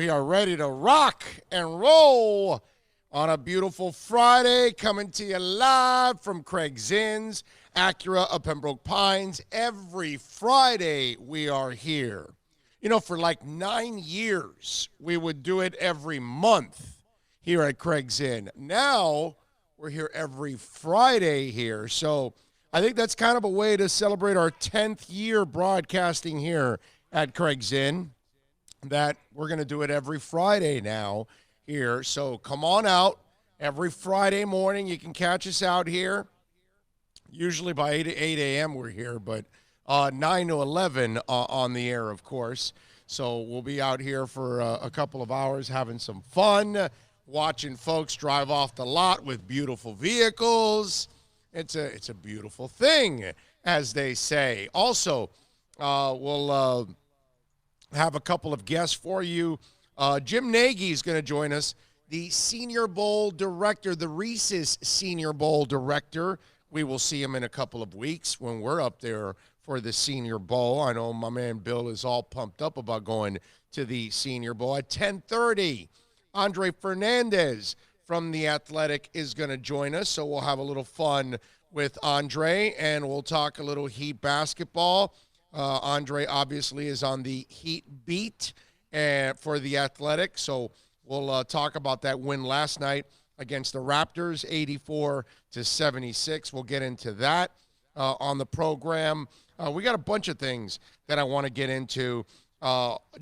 We are ready to rock and roll on a beautiful Friday, coming to you live from Craig Zinn's Acura of Pembroke Pines. Every Friday we are here. You know, for like 9 years, we would do it every month here at Craig Zinn. Now we're here every Friday here. So I think that's kind of a way to celebrate our 10th year broadcasting here at Craig Zinn, that we're going to do it every Friday now here. So come on out every Friday morning. You can catch us out here. Usually by 8 a.m. we're here, but 9 to 11 on the air, of course. So we'll be out here for a couple of hours having some fun, watching folks drive off the lot with beautiful vehicles. It's a beautiful thing, as they say. Also, we'll have a couple of guests for you. Jim Nagy is going to join us, the Senior Bowl director, the Reese's Senior Bowl director. We will see him in a couple of weeks when we're up there for the Senior Bowl. I know my man Bill is all pumped up about going to the Senior Bowl. At 10:30, Andre Fernandez from The Athletic is going to join us, so we'll have a little fun with Andre, and we'll talk a little Heat basketball. Andre obviously is on the Heat beat for The Athletic, so we'll talk about that win last night against the Raptors, 84-76. We'll get into that on the program. We got a bunch of things that I want to get into.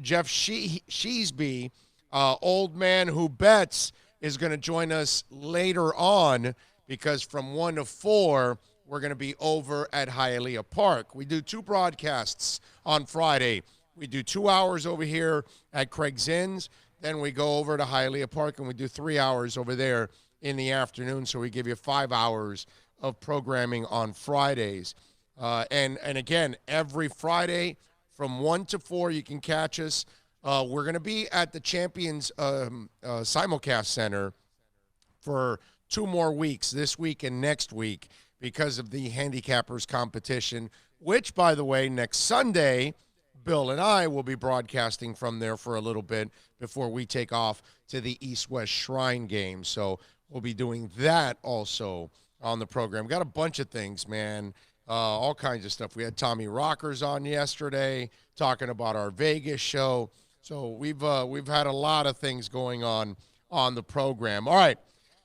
Jeff Sheesby, old man who bets, is going to join us later on, because from 1 to 4, we're going to be over at Hialeah Park. We do 2 broadcasts on Friday. We do 2 hours over here at Craig Zinn's. Then we go over to Hialeah Park and we do 3 hours over there in the afternoon. So we give you 5 hours of programming on Fridays. And again, every Friday from 1 to 4, you can catch us. We're going to be at the Champions Simulcast Center for 2 more weeks, this week and next week, because of the Handicappers competition, which, by the way, next Sunday, Bill and I will be broadcasting from there for a little bit before we take off to the East-West Shrine game. So we'll be doing that also on the program. Got a bunch of things, man, all kinds of stuff. We had Tommy Rockers on yesterday talking about our Vegas show. So we've had a lot of things going on the program. All right.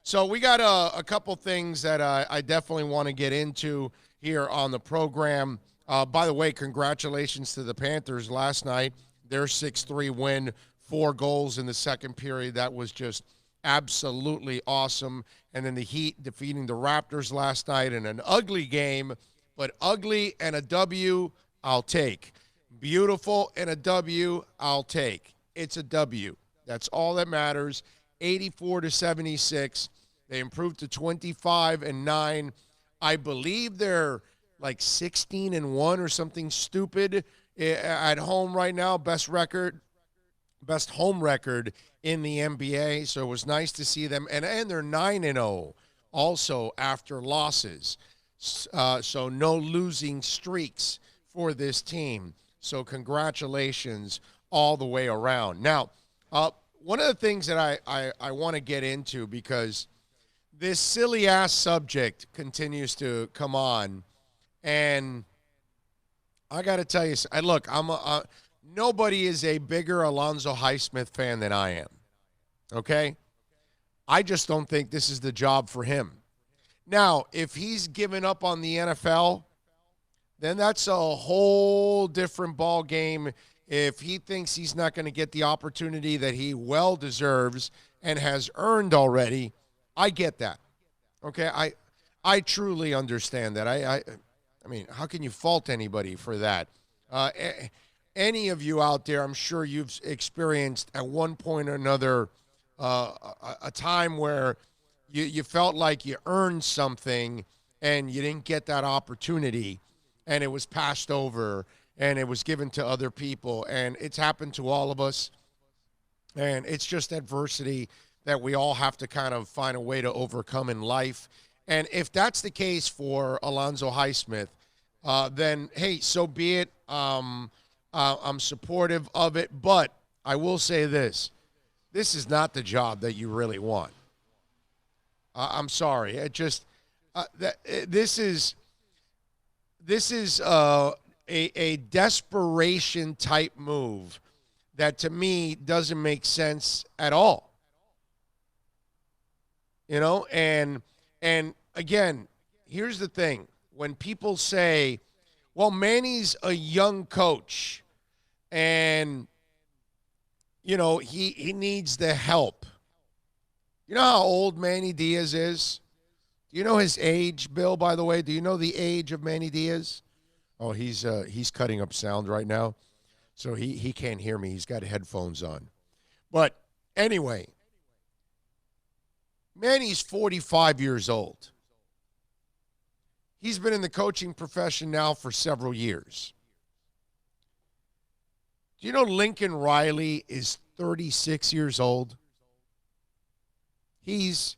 So we got a couple things that I definitely want to get into here on the program. By the way, congratulations to the Panthers last night. Their 6-3 win, 4 goals in the second period. That was just absolutely awesome. And then the Heat defeating the Raptors last night in an ugly game, but ugly and a W, I'll take. Beautiful and a W, I'll take. It's a W. That's all that matters. 84-76. They improved to 25-9. I believe they're like 16-1 or something stupid at home right now. Best home record in the NBA. So it was nice to see them. And they're 9-0 also after losses. So no losing streaks for this team. So congratulations all the way around. Now, one of the things that I want to get into, because this silly-ass subject continues to come on, and I got to tell you, look, nobody is a bigger Alonzo Highsmith fan than I am, okay? I just don't think this is the job for him. Now, if he's given up on the NFL, then that's a whole different ball game. If he thinks he's not going to get the opportunity that he well deserves and has earned already, I get that. Okay, I truly understand that. I mean, how can you fault anybody for that? Any of you out there, I'm sure you've experienced at one point or another a time where you felt like you earned something and you didn't get that opportunity, and it was passed over and it was given to other people, and it's happened to all of us. And it's just adversity that we all have to kind of find a way to overcome in life. And if that's the case for Alonzo Highsmith, then, hey, so be it. I'm supportive of it. But I will say this. this is not the job that you really want. I'm sorry. This is a desperation type move that to me doesn't make sense at all. And again, here's the thing. When people say, well, Manny's a young coach and he needs the help. You know how old Manny Diaz is? Do you know his age, Bill, by the way? Do you know the age of Manny Diaz? Oh, he's cutting up sound right now. So he can't hear me. He's got headphones on. But anyway, Manny's 45 years old. He's been in the coaching profession now for several years. Do you know Lincoln Riley is 36 years old? He's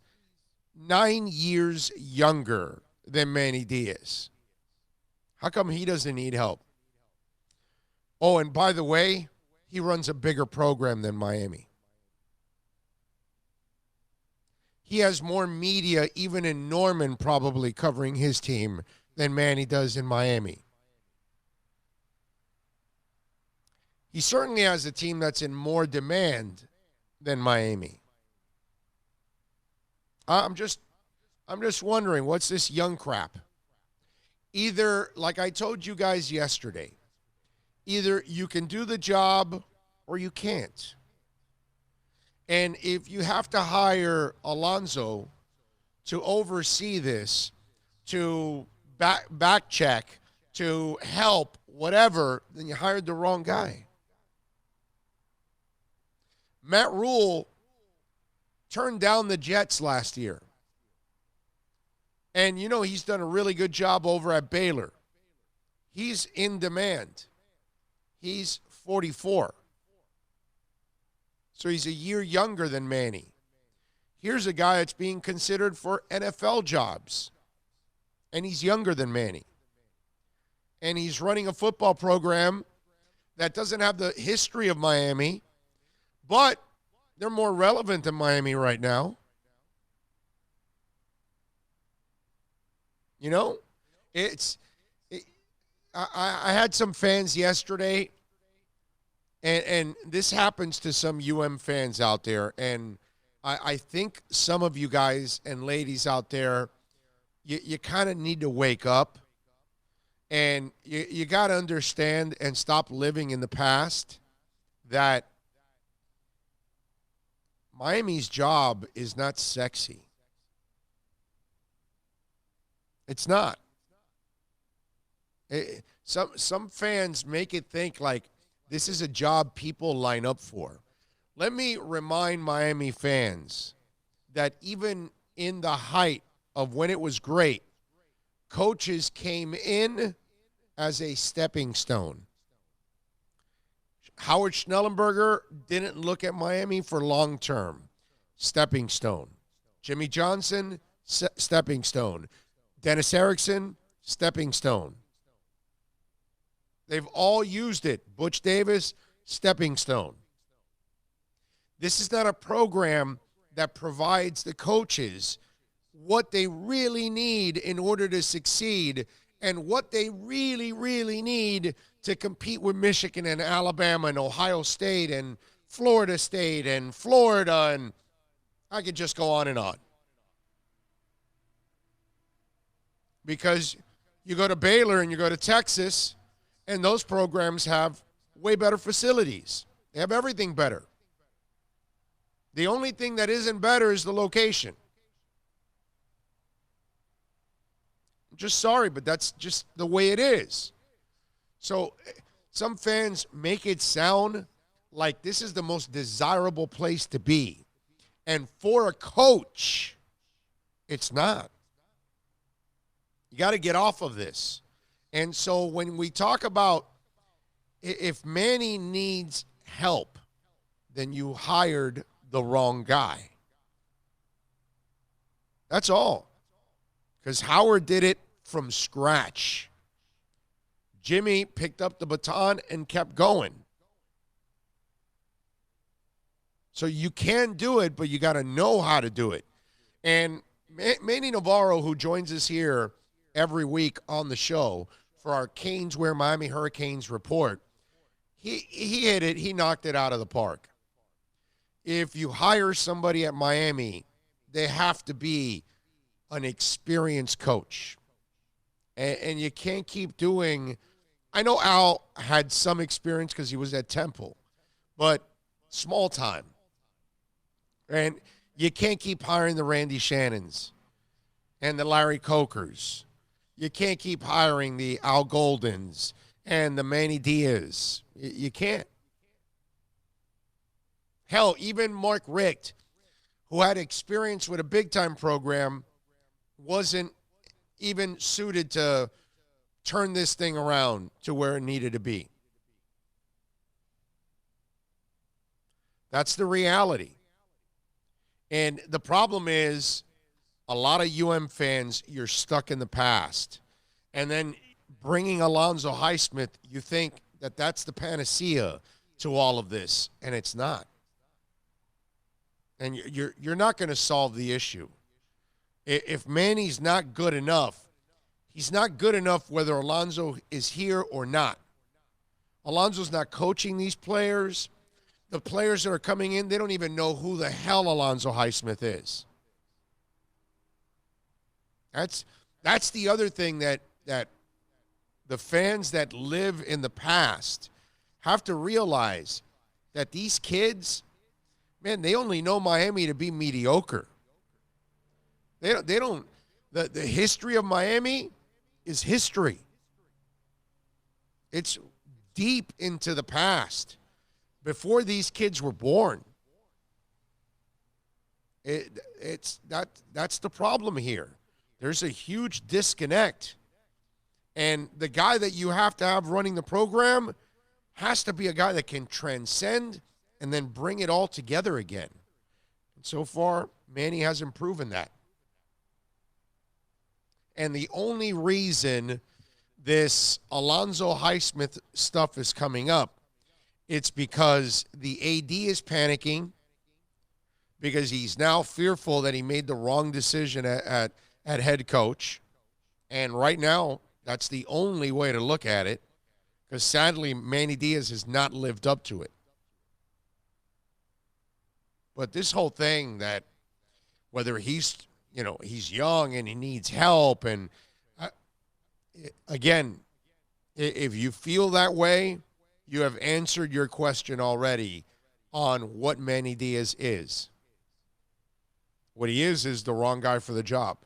9 years younger than Manny Diaz. How come he doesn't need help? Oh, and by the way, he runs a bigger program than Miami. He has more media, even in Norman, probably covering his team than Manny does in Miami. He certainly has a team that's in more demand than Miami. I'm just wondering, what's this young crap? Either, like I told you guys yesterday, either you can do the job or you can't. And if you have to hire Alonso to oversee this, to back check, to help, whatever, then you hired the wrong guy. Matt Rule turned down the Jets last year. And, he's done a really good job over at Baylor. He's in demand. He's 44. So he's a year younger than Manny. Here's a guy that's being considered for NFL jobs. And he's younger than Manny. And he's running a football program that doesn't have the history of Miami, but they're more relevant than Miami right now. I had some fans yesterday, and this happens to some fans out there, and I think some of you guys and ladies out there, you kind of need to wake up, and you got to understand and stop living in the past that Miami's job is not sexy. It's not. Some fans make it think like this is a job people line up for. Let me remind Miami fans that even in the height of when it was great, coaches came in as a stepping stone. Howard Schnellenberger didn't look at Miami for long term. Stepping stone. Jimmy Johnson, stepping stone. Dennis Erickson, stepping stone. They've all used it. Butch Davis, stepping stone. This is not a program that provides the coaches what they really need in order to succeed and what they really, really need to compete with Michigan and Alabama and Ohio State and Florida State and Florida, and I could just go on and on. Because you go to Baylor and you go to Texas, and those programs have way better facilities. They have everything better. The only thing that isn't better is the location. I'm just sorry, but that's just the way it is. So some fans make it sound like this is the most desirable place to be. And for a coach, it's not. You got to get off of this. And so when we talk about if Manny needs help, then you hired the wrong guy. That's all. Because Howard did it from scratch. Jimmy picked up the baton and kept going. So you can do it, but you got to know how to do it. And Manny Navarro, who joins us here every week on the show for our Canes Wear Miami Hurricanes report, he hit it. He knocked it out of the park. If you hire somebody at Miami, they have to be an experienced coach. And you can't keep doing – I know Al had some experience because he was at Temple, but small time. And you can't keep hiring the Randy Shannons and the Larry Cokers. You can't keep hiring the Al Goldens and the Manny Diaz. You can't. Hell, even Mark Richt, who had experience with a big-time program, wasn't even suited to turn this thing around to where it needed to be. That's the reality. And the problem is a lot of fans, you're stuck in the past. And then bringing Alonzo Highsmith, you think that that's the panacea to all of this, and it's not. And you're not going to solve the issue. If Manny's not good enough, he's not good enough whether Alonzo is here or not. Alonzo's not coaching these players. The players that are coming in, they don't even know who the hell Alonzo Highsmith is. That's the other thing that the fans that live in the past have to realize, that these kids, man, they only know Miami to be mediocre. The history of Miami is history. It's deep into the past, before these kids were born. That's the problem here. There's a huge disconnect. And the guy that you have to have running the program has to be a guy that can transcend and then bring it all together again. And so far, Manny hasn't proven that. And the only reason this Alonzo Highsmith stuff is coming up, it's because the AD is panicking, because he's now fearful that he made the wrong decision at head coach. And right now, that's the only way to look at it, because sadly, Manny Diaz has not lived up to it. But this whole thing that whether he's young and he needs help, and again, if you feel that way, you have answered your question already on what Manny Diaz is. What he is the wrong guy for the job.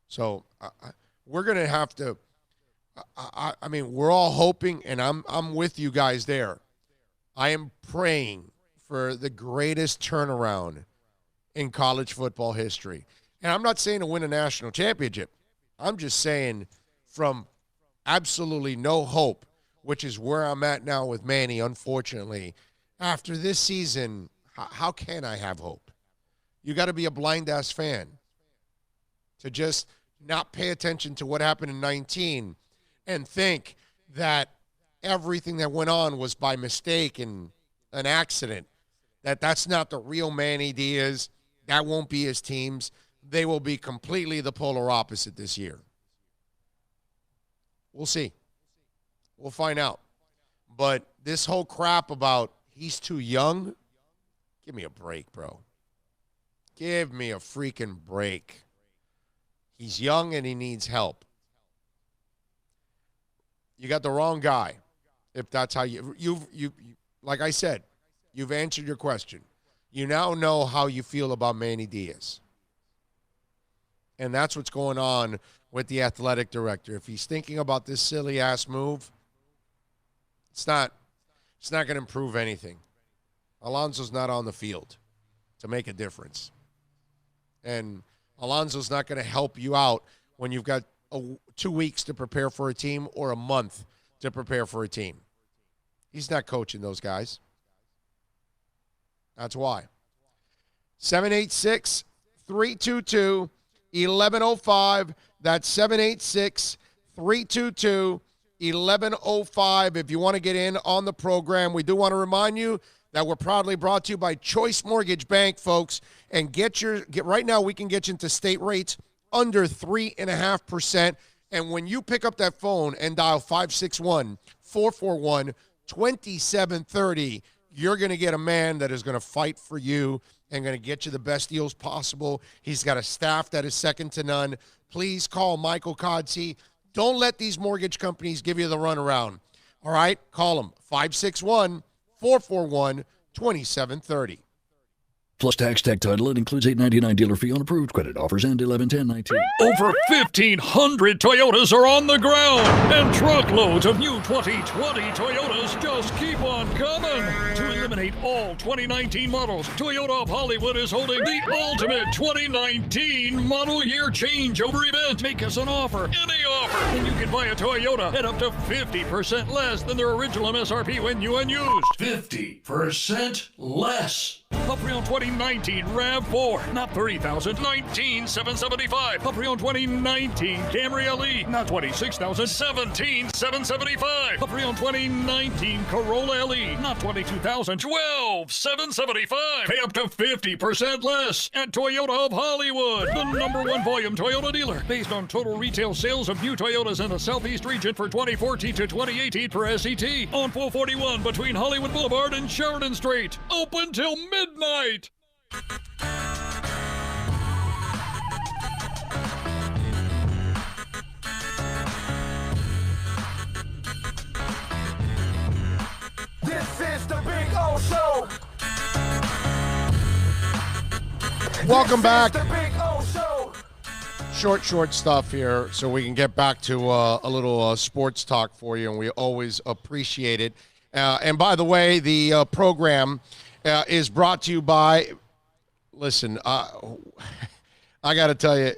So we're going to have to, I mean, we're all hoping, and I'm with you guys there. I am praying for the greatest turnaround in college football history. And I'm not saying to win a national championship. I'm just saying from absolutely no hope, which is where I'm at now with Manny, unfortunately. After this season, how can I have hope? You got to be a blind-ass fan to just not pay attention to what happened in 19 and think that everything that went on was by mistake and an accident, that's not the real Manny Diaz. That won't be his teams. They will be completely the polar opposite this year. We'll see. We'll find out. But this whole crap about he's too young, give me a break, bro. Give me a freaking break. He's young and he needs help. You got the wrong guy. If that's how you like I said, you've answered your question. You now know how you feel about Manny Diaz. And that's what's going on with the athletic director. If he's thinking about this silly-ass move, it's not going to improve anything. Alonzo's not on the field to make a difference. And Alonzo's not going to help you out when you've got 2 weeks to prepare for a team or a month to prepare for a team. He's not coaching those guys. That's why. 786-322-1105. That's 786-322-1105. If you want to get in on the program, we do want to remind you that we're proudly brought to you by Choice Mortgage Bank, folks. And get right now, we can get you into state rates under 3.5%. And when you pick up that phone and dial 561-441-2730, you're going to get a man that is going to fight for you and going to get you the best deals possible. He's got a staff that is second to none. Please call Michael Kodsey. Don't let these mortgage companies give you the runaround. All right? Call them, 561-441-2730. Plus tax, tech title. It includes $8.99 dealer fee on approved credit offers and 11/10/19. Over 1,500 Toyotas are on the ground, and truckloads of new 2020 Toyotas just keep on coming. To eliminate all 2019 models, Toyota of Hollywood is holding the ultimate 2019 model year changeover event. Make us an offer, any offer, and you can buy a Toyota at up to 50% less than their original MSRP when new and used. 50% less. A pre-owned 2019 RAV4, not $30,000, $19,775. A pre-owned 2019 Camry LE, not $26,000, $17,775. A pre-owned 2019 Corolla LE, not $22,000, $12,775. Pay up to 50% less at Toyota of Hollywood, the #1 volume Toyota dealer, based on total retail sales of new Toyotas in the Southeast region for 2014 to 2018 per SET, on 441 between Hollywood Boulevard and Sheridan Street. Open till midnight. This is the Big O Show. Welcome back. The Big O Show. Short stuff here so we can get back to a little sports talk for you, and we always appreciate it. And by the way, the program is brought to you by, listen, I got to tell you,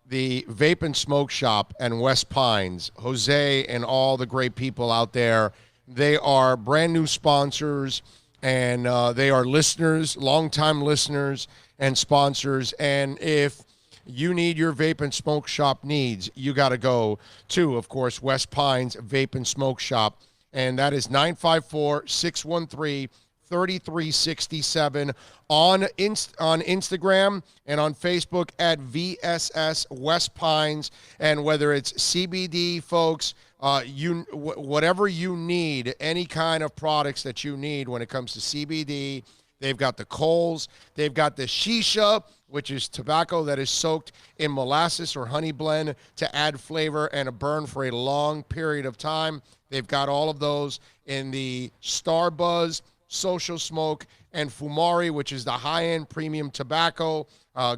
the Vape and Smoke Shop and West Pines, Jose and all the great people out there, they are brand new sponsors, and they are listeners, longtime listeners and sponsors. And if you need your Vape and Smoke Shop needs, you got to go to, of course, West Pines Vape and Smoke Shop. And that is 954-613-3367 on Instagram and on Facebook at VSS West Pines. And whether it's CBD, folks, whatever you need, any kind of products that you need when it comes to CBD, they've got the coals, they've got the shisha, which is tobacco that is soaked in molasses or honey blend to add flavor and a burn for a long period of time. They've got all of those in the Star Buzz, Social Smoke, and Fumari, which is the high-end premium tobacco.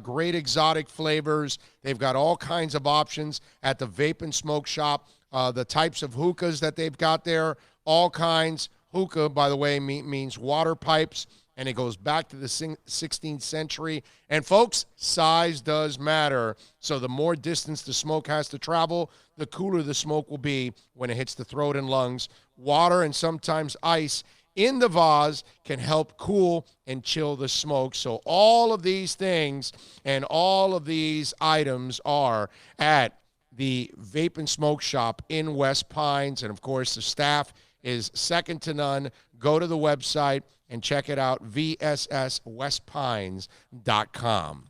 Great exotic flavors. They've got all kinds of options at the Vape and Smoke Shop. The types of hookahs that they've got there, all kinds. Hookah, by the way, means water pipes, and it goes back to the 16th century. And, folks, size does matter. So the more distance the smoke has to travel, the cooler the smoke will be when it hits the throat and lungs. Water and sometimes ice in the vase can help cool and chill the smoke. So all of these things and all of these items are at the Vape and Smoke Shop in West Pines. And, of course, the staff is second to none. Go to the website and check it out, vsswestpines.com.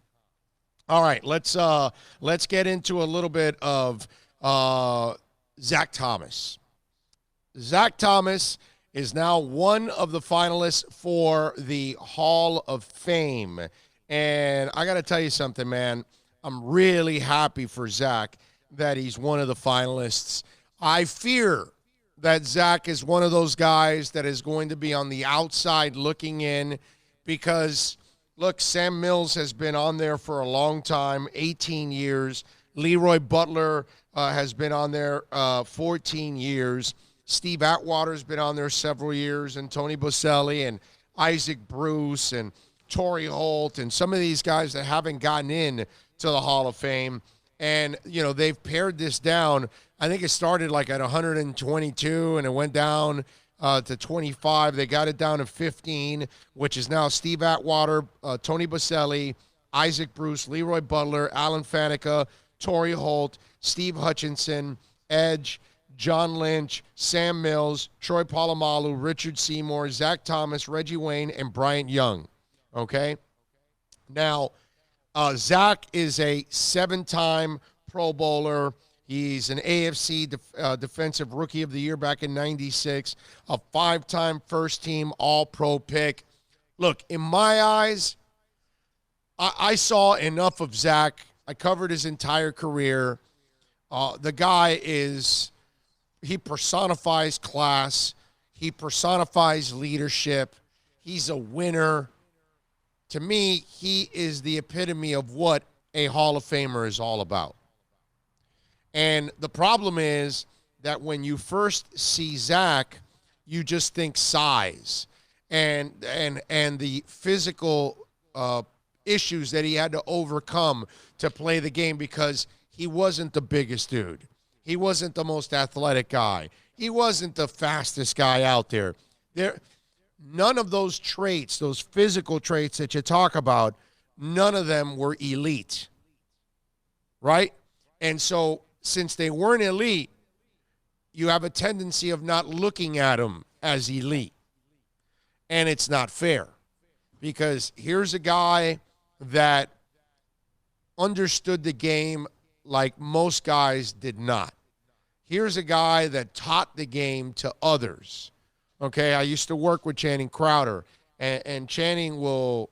All right, let's get into a little bit of Zach Thomas. Zach Thomas is now one of the finalists for the Hall of Fame. And I got to tell you something, man. I'm really happy for Zach that he's one of the finalists. I fear that Zach is one of those guys that is going to be on the outside looking in because, look, Sam Mills has been on there for a long time, 18 years. Leroy Butler has been on there 14 years. Steve Atwater's been on there several years, and Tony Boselli and Isaac Bruce and Torrey Holt and some of these guys that haven't gotten in to the Hall of Fame. And, you know, they've pared this down. I think it started like at 122, and it went down to 25. They got it down to 15, which is now Steve Atwater, Tony Boselli, Isaac Bruce, Leroy Butler, Alan Faneca, Torrey Holt, Steve Hutchinson, Edge, John Lynch, Sam Mills, Troy Polamalu, Richard Seymour, Zach Thomas, Reggie Wayne, and Bryant Young. Okay? Now, Zach is a 7-time Pro Bowler. He's an AFC Defensive Rookie of the Year back in 96, a 5-time first-team All-Pro pick. Look, in my eyes, I saw enough of Zach. I covered his entire career. The guy he personifies class. He personifies leadership. He's a winner. To me, he is the epitome of what a Hall of Famer is all about. And the problem is that when you first see Zach, you just think size and the physical issues that he had to overcome to play the game, because he wasn't the biggest dude. He wasn't the most athletic guy. He wasn't the fastest guy out there. None of those traits, those physical traits that you talk about, none of them were elite, right? And so since they weren't elite, you have a tendency of not looking at them as elite. And it's not fair, because here's a guy that understood the game like most guys did not. Here's a guy that taught the game to others. Okay, I used to work with Channing Crowder, and Channing will,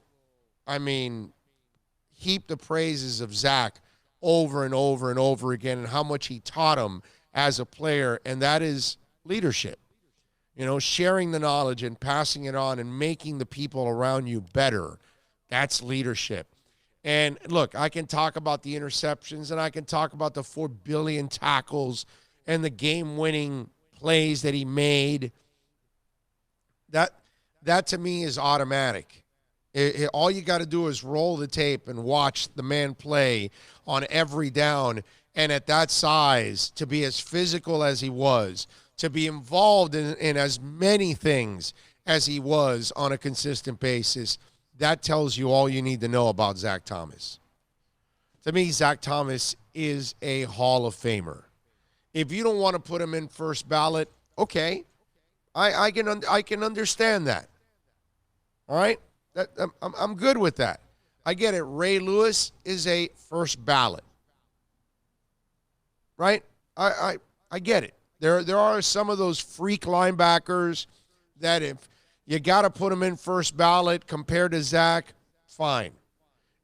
heap the praises of Zach over and over and over again, and how much he taught him as a player, and that is leadership. You know, sharing the knowledge and passing it on and making the people around you better. That's leadership. And look, I can talk about the interceptions, and I can talk about the 4 billion tackles and the game-winning plays that he made. That to me is automatic. All you got to do is roll the tape and watch the man play on every down. And at that size, to be as physical as he was, to be involved in as many things as he was on a consistent basis, that tells you all you need to know about Zach Thomas. To me, Zach Thomas is a Hall of Famer. If you don't want to put him in first ballot, okay, I can understand that. All right, I'm good with that. I get it. Ray Lewis is a first ballot, right? I get it. There are some of those freak linebackers that if you got to put them in first ballot compared to Zach, fine.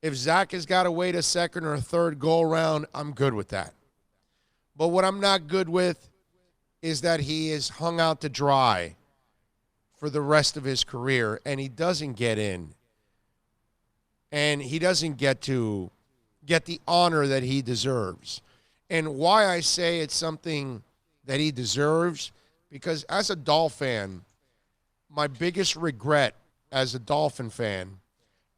If Zach has got to wait a second or a third go around, I'm good with that. But what I'm not good with is that he is hung out to dry for the rest of his career, and he doesn't get in. And he doesn't get to get the honor that he deserves. And why I say it's something that he deserves, because as a Dolphin fan, my biggest regret as a Dolphin fan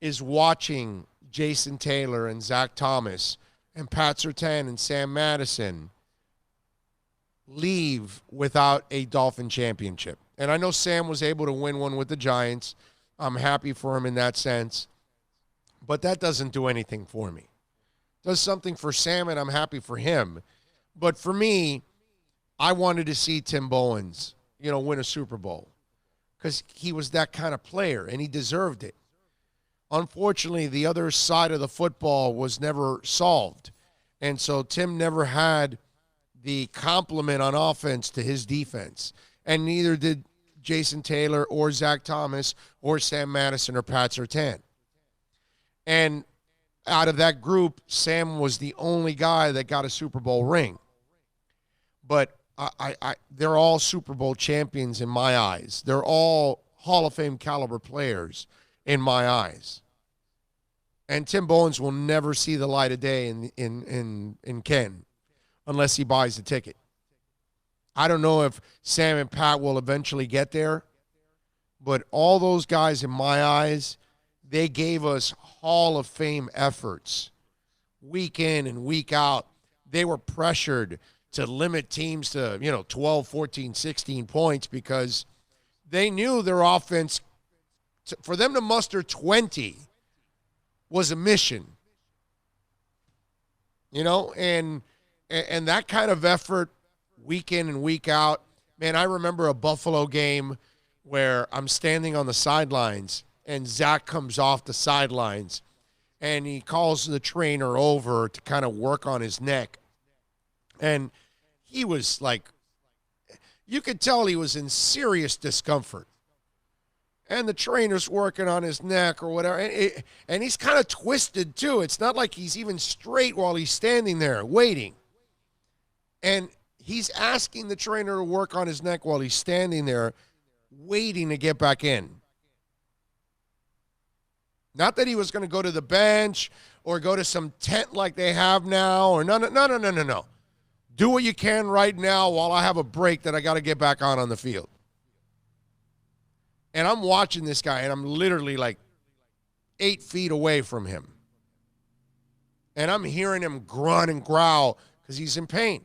is watching Jason Taylor and Zach Thomas and Pat Surtain and Sam Madison leave without a Dolphin championship. And I know Sam was able to win one with the Giants. I'm happy for him in that sense. But that doesn't do anything for me. It does something for Sam, and I'm happy for him. But for me, I wanted to see Tim Bowens, win a Super Bowl, because he was that kind of player, and he deserved it. Unfortunately, the other side of the football was never solved. And so Tim never had the complement on offense to his defense. And neither did Jason Taylor or Zach Thomas or Sam Madison or Pat Surtain. And out of that group, Sam was the only guy that got a Super Bowl ring. But they're all Super Bowl champions in my eyes. They're all Hall of Fame caliber players in my eyes. And Tim Bowens will never see the light of day in Ken unless he buys a ticket. I don't know if Sam and Pat will eventually get there, but all those guys in my eyes, they gave us Hall of Fame efforts week in and week out. They were pressured to limit teams to, 12, 14, 16 points because they knew their offense, for them to muster 20 was a mission. And that kind of effort week in and week out. Man, I remember a Buffalo game where I'm standing on the sidelines and Zach comes off the sidelines and he calls the trainer over to kind of work on his neck. And he was like, you could tell he was in serious discomfort. And the trainer's working on his neck or whatever. And he's kind of twisted, too. It's not like he's even straight while he's standing there waiting. And he's asking the trainer to work on his neck while he's standing there waiting to get back in. Not that he was going to go to the bench or go to some tent like they have now. Or no. Do what you can right now while I have a break that I got to get back on the field. And I'm watching this guy, and I'm literally like 8 feet away from him. And I'm hearing him grunt and growl because he's in pain.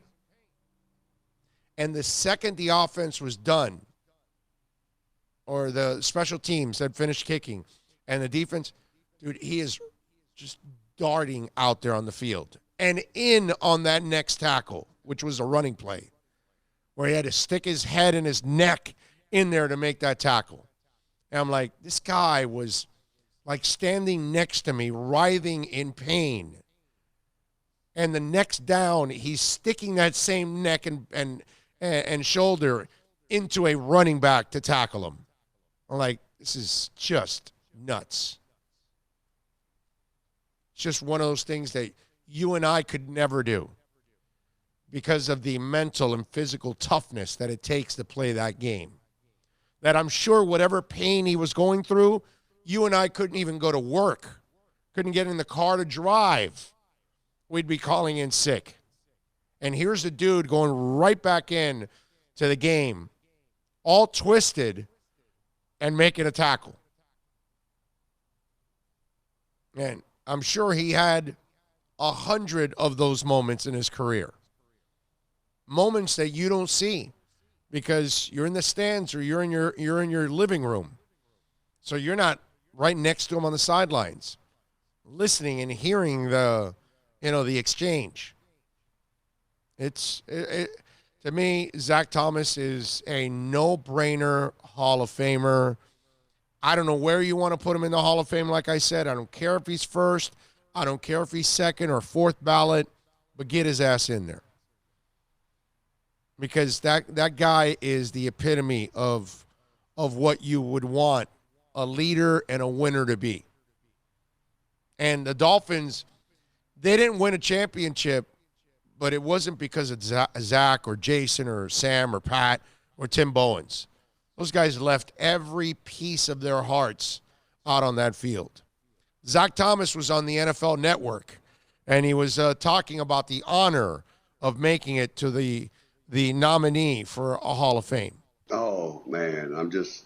And the second the offense was done, or the special teams had finished kicking, and the defense, dude, he is just darting out there on the field and in on that next tackle, which was a running play, where he had to stick his head and his neck in there to make that tackle. And I'm like, this guy was like standing next to me, writhing in pain. And the next down, he's sticking that same neck and shoulder into a running back to tackle him. I'm like, this is just nuts. It's just one of those things that you and I could never do because of the mental and physical toughness that it takes to play that game. That I'm sure whatever pain he was going through, you and I couldn't even go to work, couldn't get in the car to drive. We'd be calling in sick. And here's the dude going right back in to the game, all twisted and making a tackle. And I'm sure he had 100 of those moments in his career. Moments that you don't see because you're in the stands or you're in your living room. So you're not right next to him on the sidelines, listening and hearing the exchange. To me, Zach Thomas is a no-brainer Hall of Famer. I don't know where you want to put him in the Hall of Fame, like I said. I don't care if he's first. I don't care if he's second or fourth ballot, but get his ass in there. Because that guy is the epitome of what you would want a leader and a winner to be. And the Dolphins, they didn't win a championship, but it wasn't because of Zach or Jason or Sam or Pat or Tim Bowens. Those guys left every piece of their hearts out on that field. Zach Thomas was on the NFL Network, and he was talking about the honor of making it to the nominee for a Hall of Fame. Oh, man, I'm just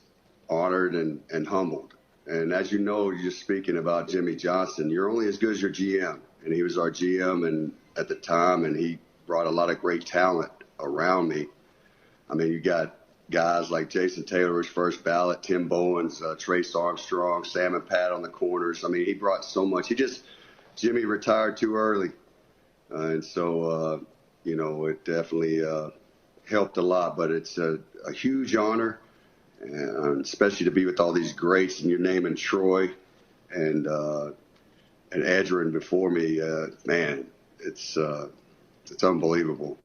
honored and humbled. And as you know, you're just speaking about Jimmy Johnson. You're only as good as your GM. And he was our GM and at the time, and he brought a lot of great talent around me. I mean, you got guys like Jason Taylor's first ballot, Tim Bowens, Trace Armstrong, Sam and Pat on the corners. I mean, he brought so much. Jimmy retired too early. And so, it definitely helped a lot. But it's a huge honor, and especially to be with all these greats, and you're naming Troy and Adrian before me. Man, it's unbelievable.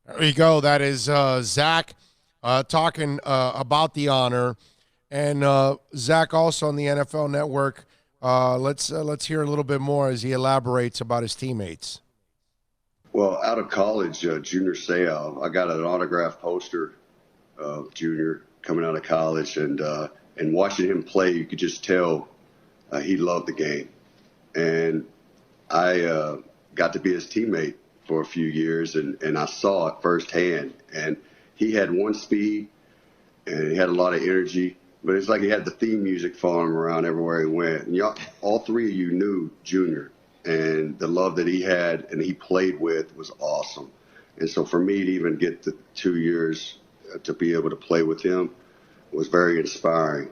There you go. That is Zach talking about the honor, and Zach also on the NFL Network. Let's hear a little bit more as he elaborates about his teammates. Well, out of college, Junior Seau, I got an autographed poster of Junior coming out of college, and watching him play, you could just tell he loved the game. And I got to be his teammate for a few years, and I saw it firsthand. And he had one speed, and he had a lot of energy, but it's like he had the theme music following him around everywhere he went. And all three of you knew Junior, and the love that he had and he played with was awesome. And so for me to even get the 2 years to be able to play with him was very inspiring.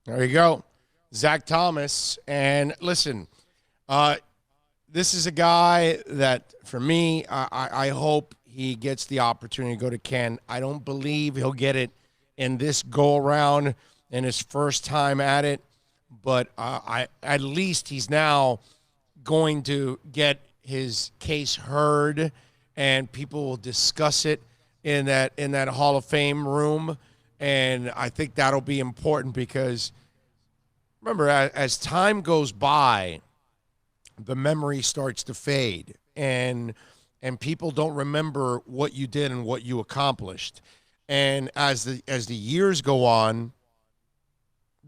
There you go. Zach Thomas. And listen, this is a guy that, for me, I hope he gets the opportunity to go to Ken. I don't believe he'll get it in this go-around in his first time at it, but at least he's now going to get his case heard, and people will discuss it in that Hall of Fame room. And I think that'll be important because, remember, as time goes by, the memory starts to fade, and people don't remember what you did and what you accomplished. And as the years go on,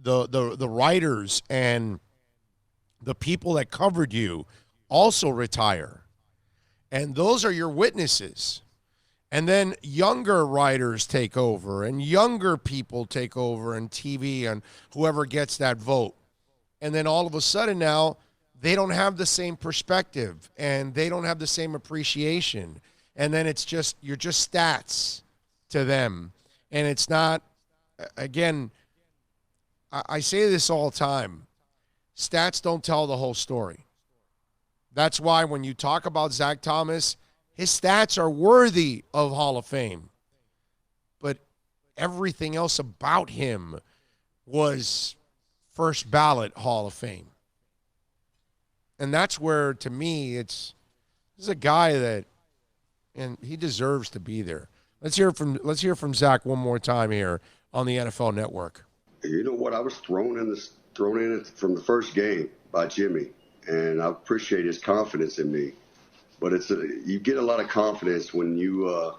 the writers and the people that covered you also retire. And those are your witnesses. And then younger writers take over, and younger people take over, and TV, and whoever gets that vote. And then all of a sudden now, they don't have the same perspective, and they don't have the same appreciation. And then you're just stats to them. And it's not, again, I say this all the time, stats don't tell the whole story. That's why when you talk about Zach Thomas, his stats are worthy of Hall of Fame. But everything else about him was first ballot Hall of Fame. And that's where, to me, this is a guy that, and he deserves to be there. Let's hear from Zach one more time here on the NFL Network. You know what? I was thrown in it from the first game by Jimmy, and I appreciate his confidence in me. But you get a lot of confidence when you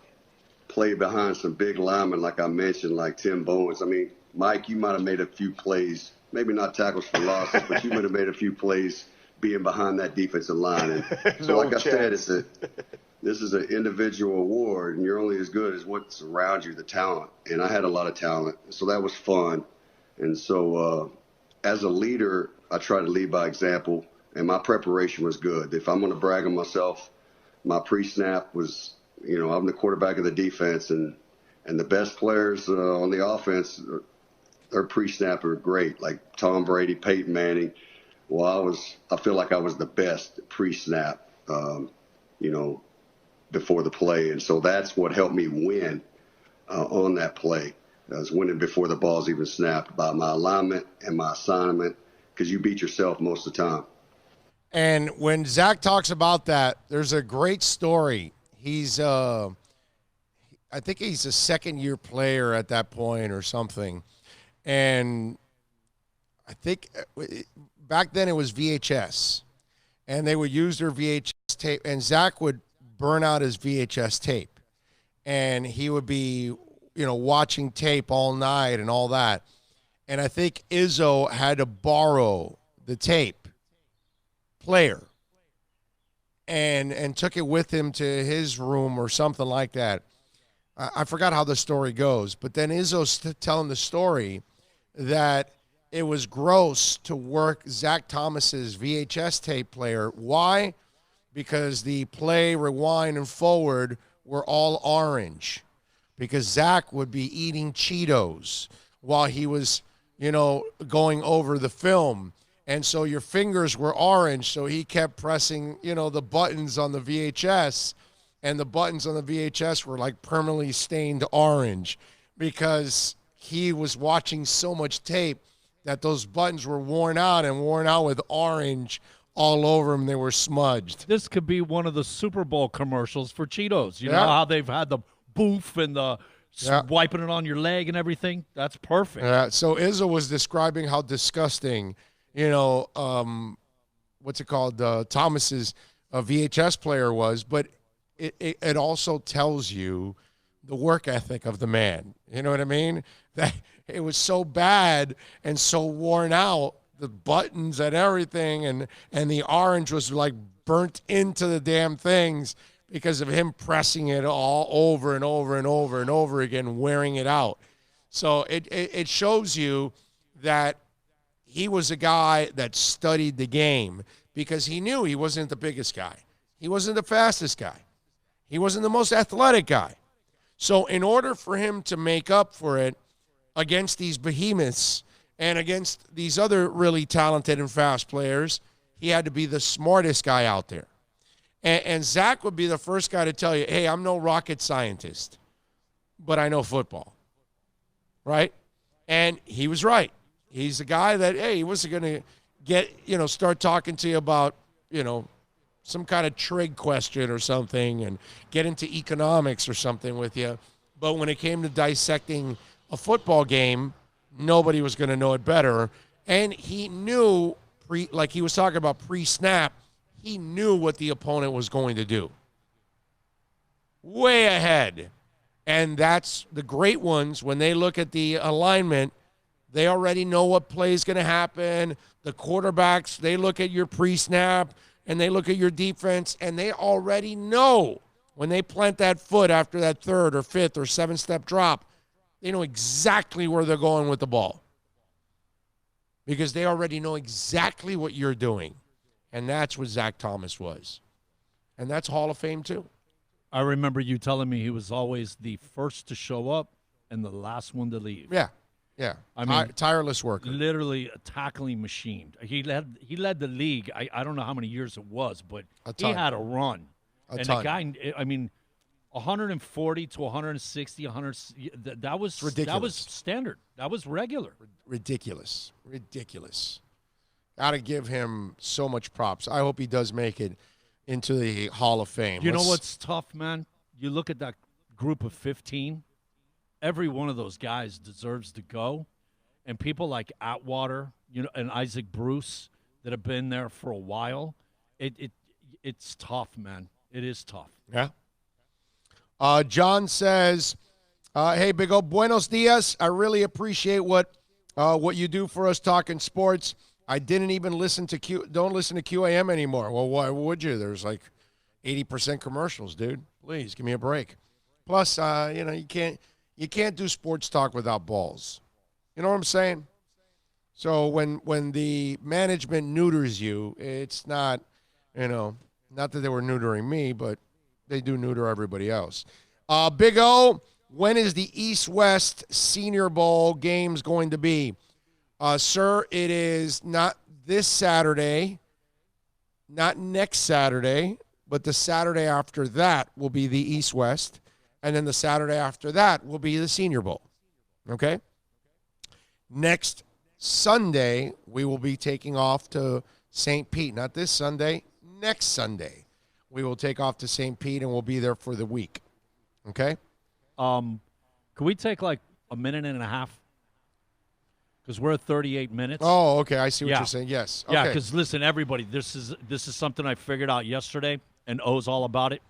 play behind some big linemen, like I mentioned, like Tim Bowens. I mean, Mike, you might have made a few plays, maybe not tackles for losses, but you might have made a few plays being behind that defensive line. And so, like I said, this is an individual award, and you're only as good as what's around you, the talent. And I had a lot of talent, so that was fun. And so as a leader, I try to lead by example, and my preparation was good. If I'm going to brag on myself, my pre-snap was, I'm the quarterback of the defense, and the best players on the offense, their pre-snap are great, like Tom Brady, Peyton Manning. Well, I feel like I was the best pre-snap, before the play. And so that's what helped me win on that play. I was winning before the ball's even snapped by my alignment and my assignment, because you beat yourself most of the time. And when Zach talks about that, there's a great story. He's, I think he's a second-year player at that point or something. And I think back then it was VHS. And they would use their VHS tape, and Zach would burn out his VHS tape. And he would be, watching tape all night and all that. And I think Izzo had to borrow the tape player and took it with him to his room or something like that. I forgot how the story goes, but then Izzo's telling the story that it was gross to work Zach Thomas's VHS tape player. Why? Because the play, rewind, and forward were all orange. Because Zach would be eating Cheetos while he was, going over the film. And so your fingers were orange, so he kept pressing, the buttons on the VHS, and the buttons on the VHS were like permanently stained orange because he was watching so much tape that those buttons were worn out with orange all over them. They were smudged. This could be one of the Super Bowl commercials for Cheetos. You know how they've had the boof and the wiping it on your leg and everything? That's perfect. Yeah. So Izzo was describing how disgusting, what's it called? Thomas's VHS player was, but it also tells you the work ethic of the man. You know what I mean? That it was so bad and so worn out, the buttons and everything, and the orange was like burnt into the damn things because of him pressing it all over and over and over and over again, wearing it out. So it shows you that he was a guy that studied the game because he knew he wasn't the biggest guy. He wasn't the fastest guy. He wasn't the most athletic guy. So in order for him to make up for it against these behemoths and against these other really talented and fast players, he had to be the smartest guy out there. And Zach would be the first guy to tell you, hey, I'm no rocket scientist, but I know football, right? And he was right. He's the guy that, hey, he wasn't going to start talking to you about, some kind of trig question or something and get into economics or something with you. But when it came to dissecting a football game, nobody was going to know it better. And he knew, like he was talking about pre-snap, he knew what the opponent was going to do. Way ahead. And that's the great ones. When they look at the alignment, they already know what play is going to happen. The quarterbacks, they look at your pre-snap, and they look at your defense, and they already know when they plant that foot after that third or fifth or seven-step drop, they know exactly where they're going with the ball because they already know exactly what you're doing. And that's what Zach Thomas was. And that's Hall of Fame, too. I remember you telling me he was always the first to show up and the last one to leave. Yeah. Yeah, I mean, tireless worker. Literally a tackling machine. He led the league. I don't know how many years it was, but he had a run. A ton. The guy, I mean, 140 to 160, 100. That was ridiculous. That was standard. That was regular. Ridiculous. Got to give him so much props. I hope he does make it into the Hall of Fame. You know what's tough, man? You look at that group of 15. Every one of those guys deserves to go, and people like Atwater, and Isaac Bruce that have been there for a while. It's tough, man. It is tough. Yeah. John says, "Hey, Big O, buenos dias. I really appreciate what you do for us talking sports. I didn't even don't listen to QAM anymore. Well, why would you? There's like 80% commercials, dude. Please give me a break. Plus, you can't do sports talk without balls. You know what I'm saying? So when the management neuters you, it's not, not that they were neutering me, but they do neuter everybody else. Big O, when is the East-West Senior Bowl games going to be? Sir, it is not this Saturday, not next Saturday, but the Saturday after that will be the East-West. And then the Saturday after that will be the Senior Bowl, okay? Next Sunday, we will be taking off to St. Pete. Not this Sunday, next Sunday. We will take off to St. Pete, and we'll be there for the week, okay? Can we take like a minute and a half? Because we're at 38 minutes. Oh, okay. I see what you're saying. Yes. Okay. Yeah, because listen, everybody, this is something I figured out yesterday, and O's all about it.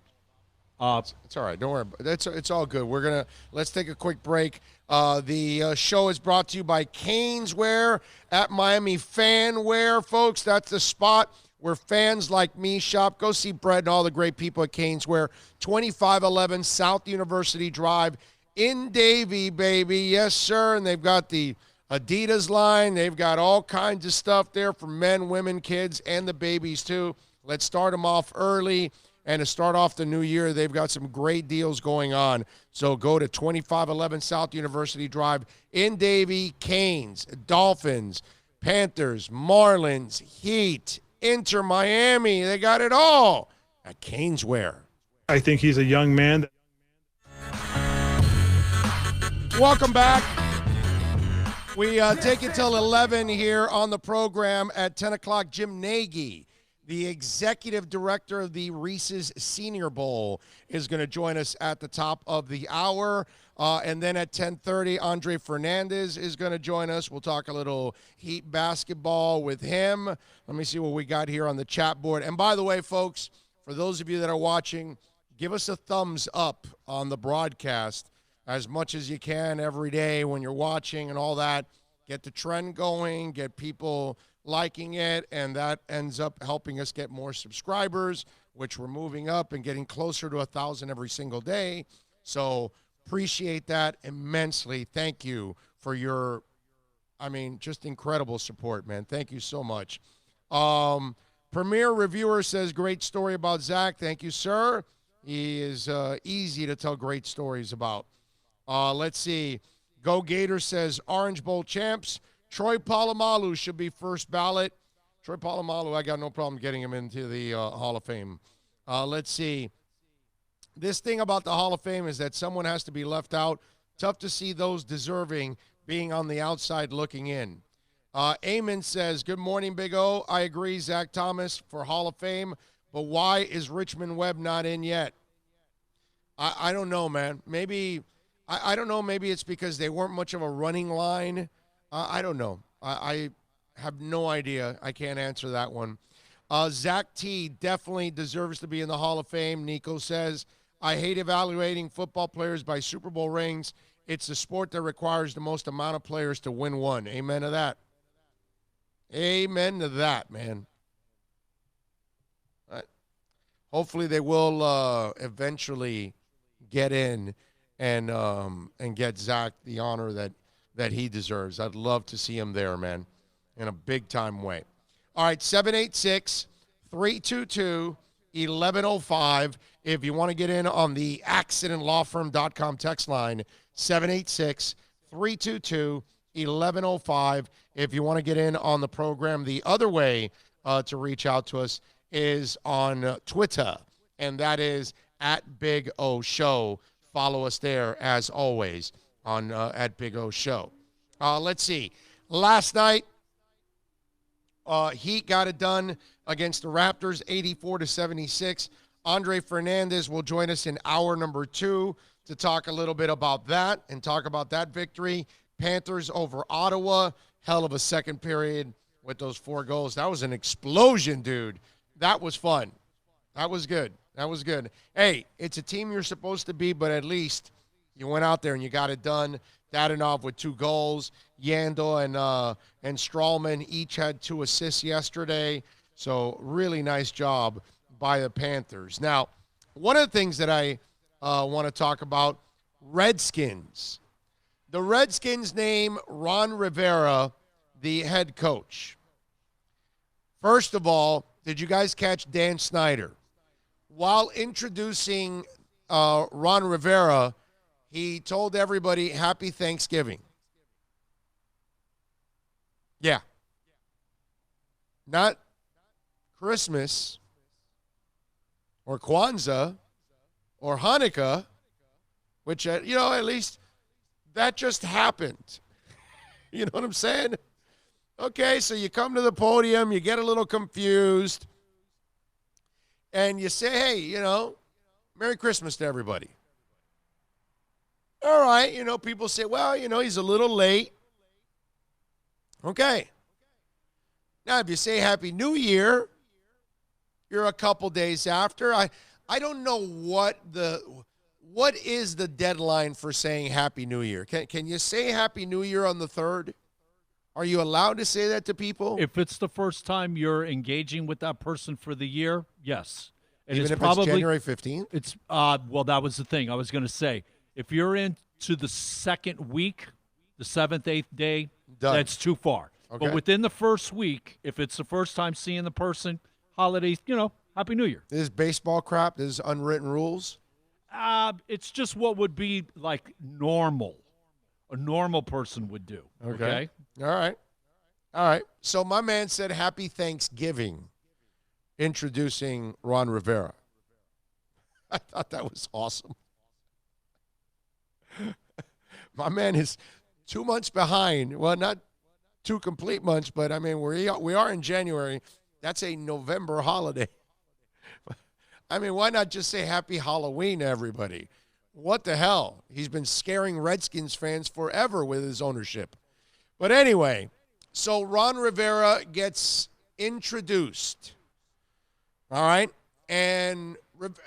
It's all right. Don't worry. It's all good. Let's take a quick break. The show is brought to you by Caneswear at Miami Fanwear, folks. That's the spot where fans like me shop. Go see Brett and all the great people at Caneswear, 2511 South University Drive in Davie, baby. Yes, sir. And they've got the Adidas line. They've got all kinds of stuff there for men, women, kids, and the babies, too. Let's start them off early. And to start off the new year, they've got some great deals going on. So go to 2511 South University Drive in Davie. Canes, Dolphins, Panthers, Marlins, Heat, Inter Miami. They got it all at Caneswear. I think he's a young man. Welcome back. We take it till 11 here on the program. At 10 o'clock, Jim Nagy, the executive director of the Reese's Senior Bowl, is going to join us at the top of the hour. And then at 10:30, Andre Fernandez is going to join us. We'll talk a little Heat basketball with him. Let me see what we got here on the chat board. And by the way, folks, for those of you that are watching, give us a thumbs up on the broadcast as much as you can every day when you're watching and all that. Get the trend going, get people liking it, and that ends up helping us get more subscribers, which we're moving up and getting closer to 1,000 every single day. So appreciate that immensely. Thank you for your, just incredible support, man. Thank you so much. Premier Reviewer says, great story about Zach. Thank you, sir. He is easy to tell great stories about. Let's see. Go Gator says, Orange Bowl champs. Troy Polamalu should be first ballot. Troy Polamalu, I got no problem getting him into the Hall of Fame. Let's see. This thing about the Hall of Fame is that someone has to be left out. Tough to see those deserving being on the outside looking in. Eamon says, good morning, Big O. I agree, Zach Thomas for Hall of Fame, but why is Richmond Webb not in yet? I don't know, man. Maybe, I don't know, maybe it's because they weren't much of a running line. I don't know. I have no idea. I can't answer that one. Zach T definitely deserves to be in the Hall of Fame, Nico says. I hate evaluating football players by Super Bowl rings. It's the sport that requires the most amount of players to win one. Amen to that. Amen to that, man. Hopefully they will eventually get in and get Zach the honor that he deserves. I'd love to see him there, man, in a big-time way. All right, 786-322-1105. If you want to get in on the accidentlawfirm.com text line, 786-322-1105. If you want to get in on the program, the other way to reach out to us is on Twitter, and that is at Big O Show. Follow us there, as always, on at Big O Show. Let's see. Last night, Heat got it done against the Raptors, 84-76. Andre Fernandez will join us in hour number 2 to talk a little bit about that and talk about that victory. Panthers over Ottawa. Hell of a second period with those 4 goals. That was an explosion, dude. That was fun. That was good. That was good. Hey, it's a team you're supposed to be, but at least you went out there and you got it done. Dadonov with 2 goals. Yandel and Strawman each had 2 assists yesterday. So really nice job by the Panthers. Now, one of the things that I want to talk about, Redskins. The Redskins name Ron Rivera the head coach. First of all, did you guys catch Dan Snyder? While introducing Ron Rivera, he told everybody Happy Thanksgiving. Yeah. Not Christmas or Kwanzaa or Hanukkah, which, at least that just happened. You know what I'm saying? Okay, so you come to the podium, you get a little confused, and you say, hey, Merry Christmas to everybody. All right, people say, well, he's a little late. Okay. Now, if you say Happy New Year, you're a couple days after. I don't know what is the deadline for saying Happy New Year. Can you say Happy New Year on the 3rd? Are you allowed to say that to people? If it's the first time you're engaging with that person for the year, yes. Even if it's January 15th? It's well, that was the thing I was going to say. If you're into the second week, the 7th, 8th day, that's too far. Okay. But within the first week, if it's the first time seeing the person, holidays, Happy New Year. This is baseball crap. This is unwritten rules. It's just what would be like normal. A normal person would do. Okay? All right. So my man said Happy Thanksgiving, introducing Ron Rivera. I thought that was awesome. My man is 2 months behind. Well, not 2 complete months, but I mean, we are in January. That's a November holiday. I mean, why not just say Happy Halloween to everybody? What the hell? He's been scaring Redskins fans forever with his ownership. But anyway, so Ron Rivera gets introduced. All right? And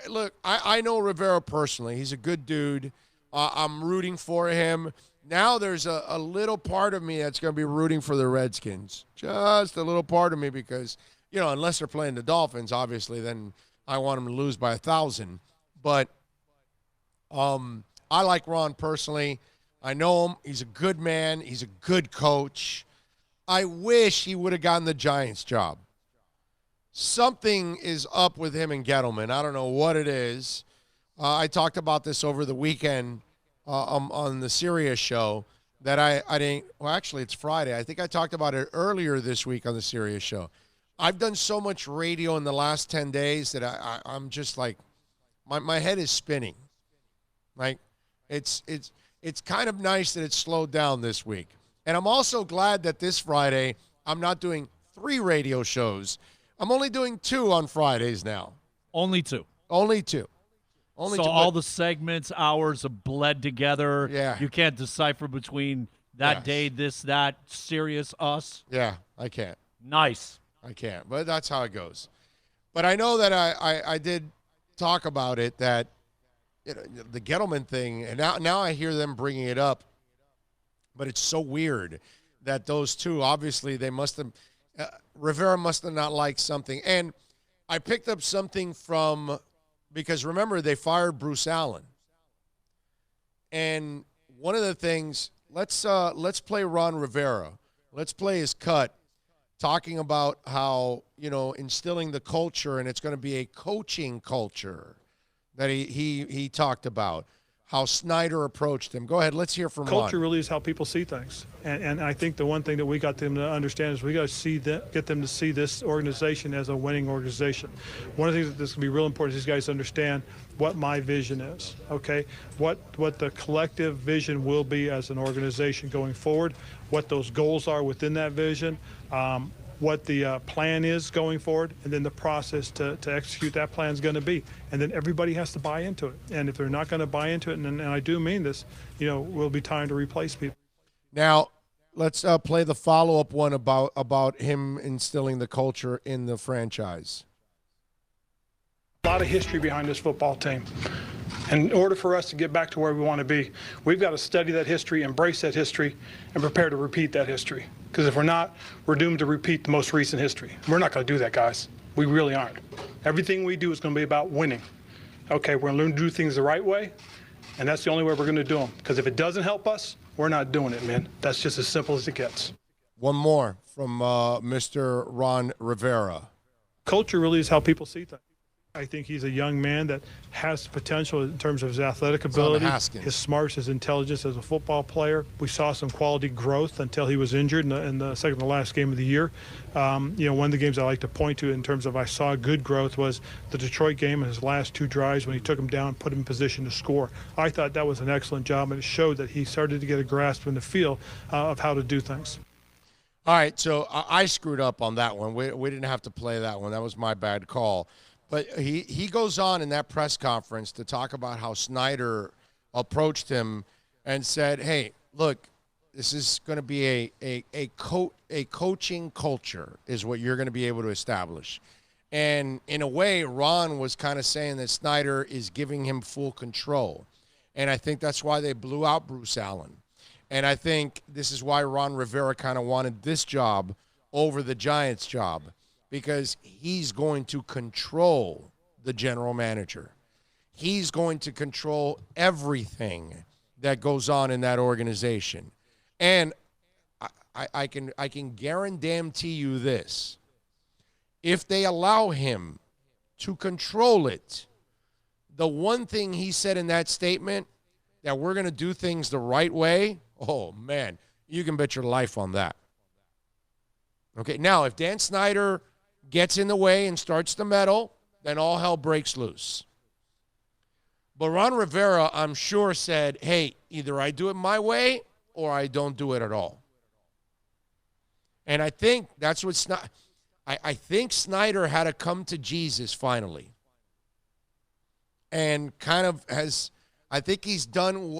look, I know Rivera personally. He's a good dude. I'm rooting for him. Now there's a little part of me that's going to be rooting for the Redskins. Just a little part of me because, unless they're playing the Dolphins, obviously, then I want them to lose by 1,000. But I like Ron personally. I know him. He's a good man. He's a good coach. I wish he would have gotten the Giants job. Something is up with him and Gettleman. I don't know what it is. I talked about this over the weekend on the Sirius show that I didn't – well, actually, it's Friday. I think I talked about it earlier this week on the Sirius show. I've done so much radio in the last 10 days that I'm just like, my head is spinning. Like, it's kind of nice that it's slowed down this week. And I'm also glad that this Friday I'm not doing 3 radio shows. I'm only doing 2 on Fridays now. Only 2. Only 2. Only so 2. all the segments, hours are bled together. Yeah. You can't decipher between that day, this, that, Sirius, us. Yeah, I can't. Nice. I can't. But that's how it goes. But I know that I did talk about it, that the Gettleman thing, and now I hear them bringing it up. But it's so weird that those two, obviously, they must have Rivera must have not liked something. And I picked up something from, because remember, they fired Bruce Allen. And one of the things, let's play Ron Rivera. Let's play his cut, talking about how, instilling the culture, and it's going to be a coaching culture that he talked about. How Snyder approached him. Go ahead. Let's hear from Culture Ron. really is how people see things, and I think the one thing that we got them to understand is we got to get them to see this organization as a winning organization. One of the things that this will be real important is these guys understand what my vision is. Okay, what the collective vision will be as an organization going forward, what those goals are within that vision. What the plan is going forward, and then the process to execute that plan is going to be. And then everybody has to buy into it. And if they're not going to buy into it, and I do mean this, will be time to replace people. Now, let's play the follow-up one about him instilling the culture in the franchise. A lot of history behind this football team. And in order for us to get back to where we want to be, we've got to study that history, embrace that history, and prepare to repeat that history. Because if we're not, we're doomed to repeat the most recent history. We're not going to do that, guys. We really aren't. Everything we do is going to be about winning. Okay, we're going to learn to do things the right way, and that's the only way we're going to do them. Because if it doesn't help us, we're not doing it, man. That's just as simple as it gets. One more from Mr. Ron Rivera. Culture really is how people see things. I think he's a young man that has potential in terms of his athletic ability, his smarts, his intelligence as a football player. We saw some quality growth until he was injured in the second to last game of the year. One of the games I like to point to in terms of I saw good growth was the Detroit game in his last 2 drives when he took him down, put him in position to score. I thought that was an excellent job, and it showed that he started to get a grasp in the feel of how to do things. All right, so I screwed up on that one. We didn't have to play that one. That was my bad call. But he goes on in that press conference to talk about how Snyder approached him and said, hey, look, this is going to be a coaching culture is what you're going to be able to establish. And in a way, Ron was kind of saying that Snyder is giving him full control. And I think that's why they blew out Bruce Allen. And I think this is why Ron Rivera kind of wanted this job over the Giants job, because he's going to control the general manager. He's going to control everything that goes on in that organization. And I can guarantee you this. If they allow him to control it, the one thing he said in that statement, that we're going to do things the right way, oh, man, you can bet your life on that. Okay, now, if Dan Snyder gets in the way and starts to meddle, then all hell breaks loose. But Ron Rivera, I'm sure, said, hey, either I do it my way or I don't do it at all. And I think that's what I think Snyder had to come to Jesus finally. And kind of I think he's done,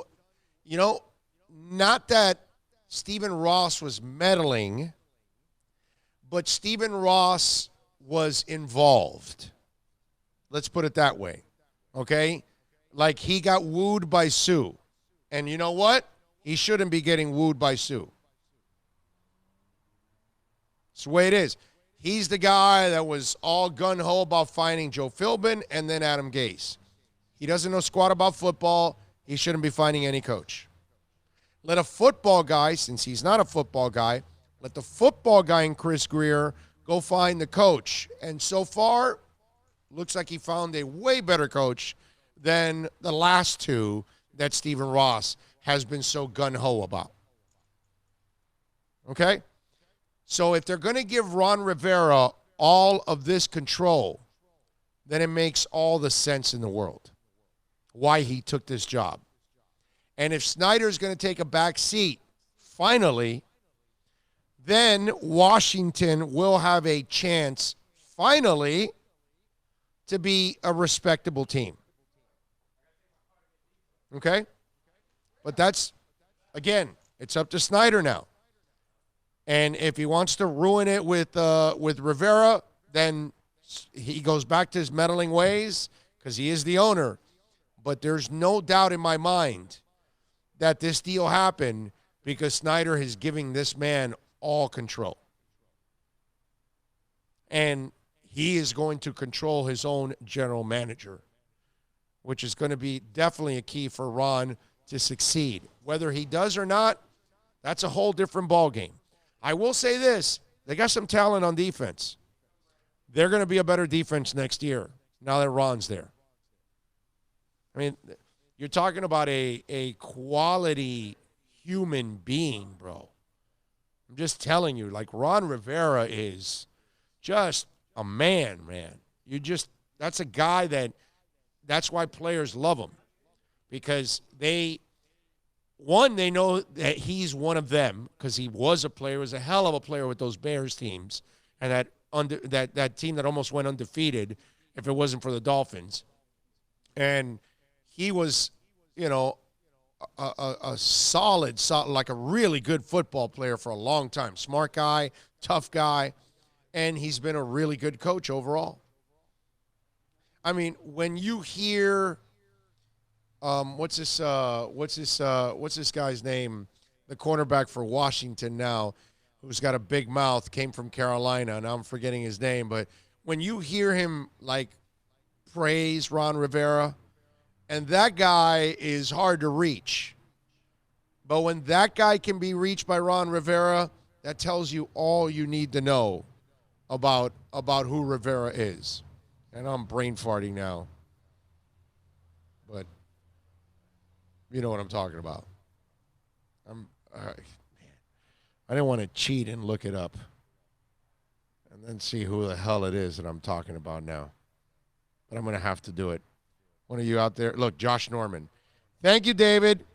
not that Stephen Ross was meddling, but Stephen Ross was involved. Let's put it that way, okay? Like he got wooed by Sue. And you know what? He shouldn't be getting wooed by Sue. It's the way it is. He's the guy that was all gung-ho about finding Joe Philbin and then Adam Gase. He doesn't know squat about football. He shouldn't be finding any coach. Let a football guy, since he's not a football guy, let the football guy in Chris Grier go find the coach. And so far, looks like he found a way better coach than the last 2 that Stephen Ross has been so gung-ho about. Okay? So if they're going to give Ron Rivera all of this control, then it makes all the sense in the world why he took this job. And if Snyder's going to take a back seat, finally, then Washington will have a chance, finally, to be a respectable team. Okay? But that's, again, it's up to Snyder now. And if he wants to ruin it with Rivera, then he goes back to his meddling ways because he is the owner. But there's no doubt in my mind that this deal happened because Snyder is giving this man all control. And he is going to control his own general manager, which is going to be definitely a key for Ron to succeed. Whether he does or not, that's a whole different ballgame. I will say this, they got some talent on defense. They're going to be a better defense next year now that Ron's there. I mean, you're talking about a quality human being, bro. I'm just telling you, like Ron Rivera is just a man. That's a guy that's why players love him. Because they know that he's one of them because he was a player, was a hell of a player with those Bears teams and that team that almost went undefeated if it wasn't for the Dolphins. And he was, a solid, like a really good football player for a long time. Smart guy, tough guy, and he's been a really good coach overall. I mean, when you hear what's this guy's name? The cornerback for Washington now, who's got a big mouth, came from Carolina. Now I'm forgetting his name, but when you hear him like praise Ron Rivera, and that guy is hard to reach. But when that guy can be reached by Ron Rivera, that tells you all you need to know about who Rivera is. And I'm brain farting now. But you know what I'm talking about. I didn't want to cheat and look it up and then see who the hell it is that I'm talking about now. But I'm going to have to do it. One of you out there, look, Josh Norman. Thank you, David,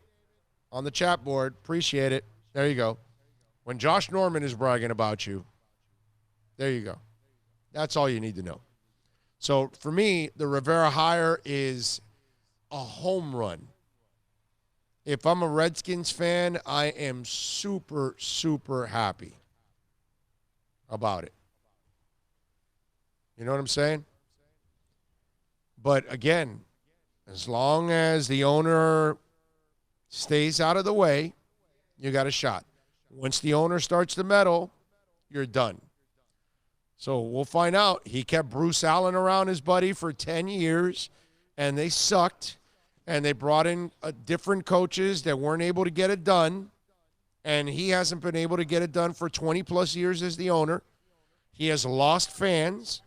on the chat board. Appreciate it. There you go. When Josh Norman is bragging about you, there you go. That's all you need to know. So for me, the Rivera hire is a home run. If I'm a Redskins fan, I am super, super happy about it. You know what I'm saying? But again, as long as the owner stays out of the way, you got a shot. Once the owner starts to meddle, you're done. So we'll find out. He kept Bruce Allen around his buddy for 10 years, and they sucked. And they brought in different coaches that weren't able to get it done. And he hasn't been able to get it done for 20-plus years as the owner. He has lost fans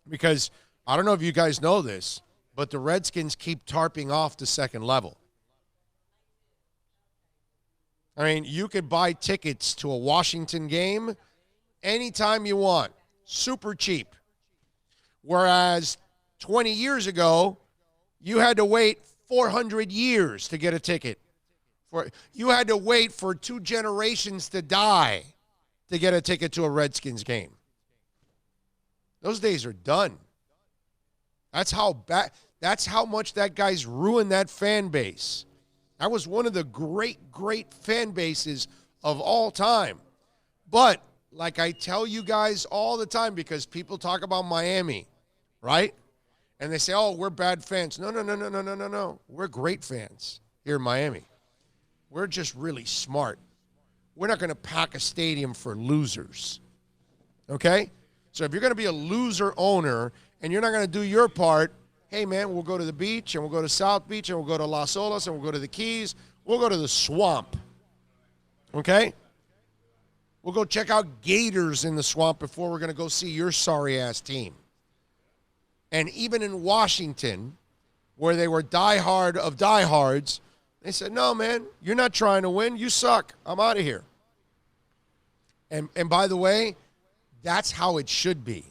because I don't know if you guys know this, but the Redskins keep tarping off the second level. I mean, you could buy tickets to a Washington game anytime you want, super cheap. Whereas 20 years ago, you had to wait 400 years to get a ticket. You had to wait for 2 generations to die to get a ticket to a Redskins game. Those days are done. That's how bad. That's how much that guy's ruined that fan base. That was one of the great, great fan bases of all time. But like I tell you guys all the time, because people talk about Miami, right? And they say, oh, we're bad fans. No. We're great fans here in Miami. We're just really smart. We're not going to pack a stadium for losers. Okay? So if you're going to be a loser owner and you're not going to do your part, hey, man, we'll go to the beach and we'll go to South Beach and we'll go to Las Olas and we'll go to the Keys. We'll go to the swamp. Okay? We'll go check out gators in the swamp before we're going to go see your sorry-ass team. And even in Washington, where they were diehard of diehards, they said, no, man, you're not trying to win. You suck. I'm out of here. And by the way, That's how it should be.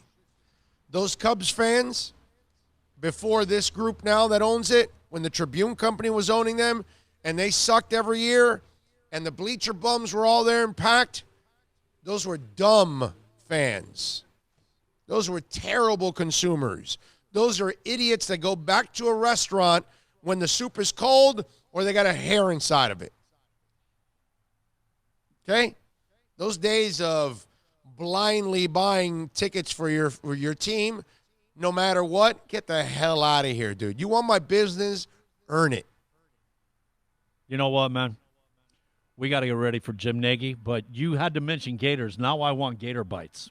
Those Cubs fans, before this group now that owns it, when the Tribune Company was owning them, and they sucked every year, and the bleacher bums were all there and packed, those were dumb fans. Those were terrible consumers. Those are idiots that go back to a restaurant when the soup is cold or they got a hair inside of it. Okay? Those days of blindly buying tickets for your team, no matter what, get the hell out of here, dude. You want my business? Earn it. You know what, man? We got to get ready for Jim Nagy, but you had to mention Gators. Now I want Gator Bites.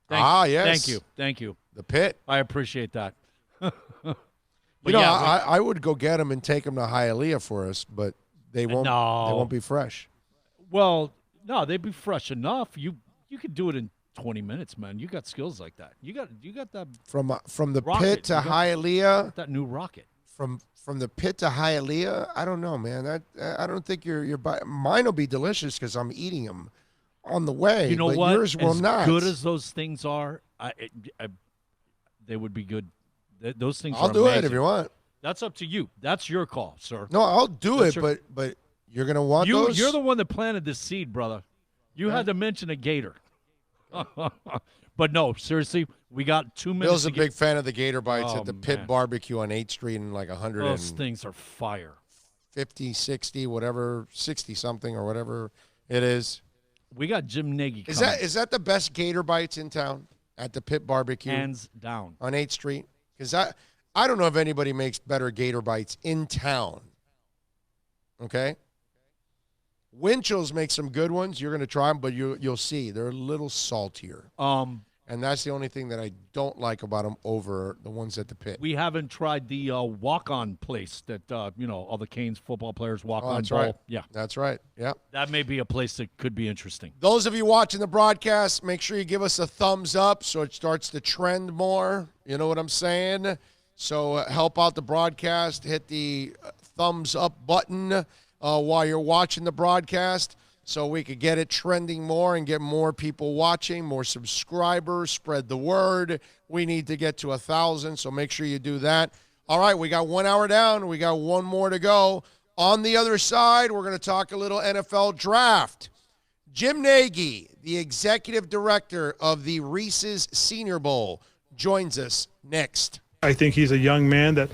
Yes. Thank you. The Pit. I appreciate that. I would go get them and take them to Hialeah for us, but they won't. No. They won't be fresh. Well, no, they'd be fresh enough. You could do it in 20 minutes, man. You got skills like that. You got that From the rocket. Pit to Hialeah. That new rocket. From the Pit to Hialeah, I don't know, man. I don't think your mine will be delicious because I'm eating them on the way. You know but what? Yours will as not. good as those things are, they would be good. Those things. I'll are do amazing. it if you want. That's up to you. That's your call, sir. No, I'll do That's it, but you're gonna want those. You're the one that planted the seed, brother. You had to mention a gator. But no, seriously, we got 2 minutes. Bill's a big fan of the Gator Bites Oh, at the Pit man. Barbecue on 8th Street in like Those things are fire. 50, 60, whatever, 60 something or whatever it is. We got Jim Nagy Is coming. that the best Gator Bites in town at the Pit Barbecue Hands down. on 8th Street? Because I don't know if anybody makes better Gator Bites in town. Okay? Winchell's makes some good ones. You're going to try them, but you'll see. They're a little saltier. And that's the only thing that I don't like about them over the ones at the Pit. We haven't tried the walk-on place that, all the Canes football players walk on. That's bowl. right. Yeah. That's right. Yeah. That may be a place that could be interesting. Those of you watching the broadcast, make sure you give us a thumbs up so it starts to trend more. You know what I'm saying? So help out the broadcast. Hit the thumbs up button while you're watching the broadcast so we could get it trending more and get more people watching, more subscribers, spread the word. We need to get to 1,000, so make sure you do that. All right, we got 1 hour down. We got one more to go. On the other side, we're going to talk a little NFL draft. Jim Nagy, the executive director of the Reese's Senior Bowl, joins us next. I think he's a young man that